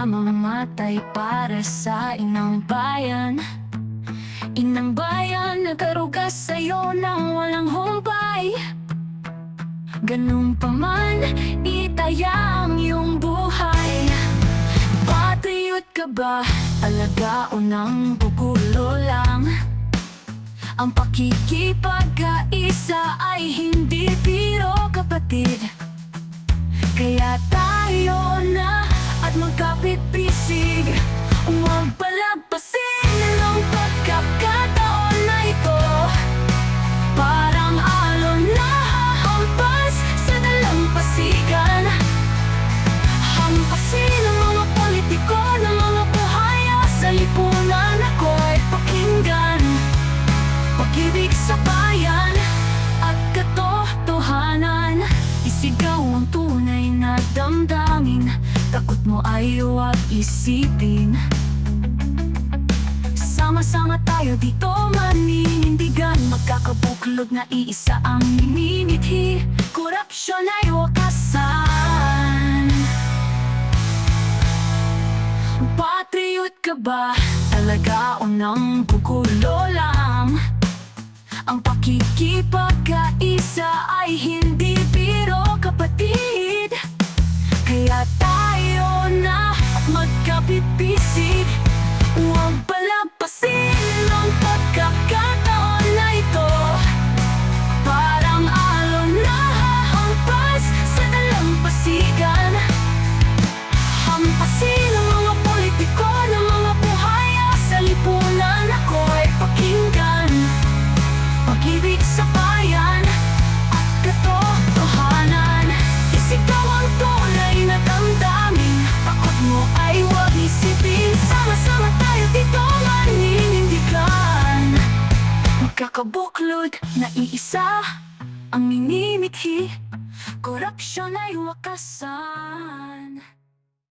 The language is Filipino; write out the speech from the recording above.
mamamatay para sa inang bayan. Inang bayan, nagkaruga sa'yo nang walang humpay. Ganun pa man, itaya ang iyong buhay. Patriot ka ba? Talaga o nang gugulo lang? Ang pakikipagkaisa ay hindi biro, kapatid. Kaya tayo na at magkapit-bisig, huwag palagpasin ang pagkakataon na ito. Parang alon na hahampas sa dalampasigan. Hampasin ang mga politiko ng mga buhaya sa lipunan. Ako'y pakinggan, pag-ibig sa bayan at katotohanan. Isigaw ang tunay na damdamin, takot mo ay huwag isipin. Sama-sama tayo dito maninindigan, magkakabuklod na iisa ang minimithi. Korupsyon ay wakasan. Patriot ka ba? Talaga o nang gugulo lang? Ang pakikipagkaisa ay hindi biro, kapatid. Kaya tayo na at magkapit-bisig, huwag palagpasin ang pagkakataon na ito. Parang alon na hahampas sa dalampasigan. Hampasin ang mga politiko ng mga buhaya sa lipunan. Ako'y pakinggan, pag-ibig sa bayan at katotohanan. Isigaw ang tunay na damdamin, takot mo ay huwag isipin. Sama-sama tayo dito maninindigan, magkakabuklod na iisa ang minimithi. Korupsyon ay wakasan.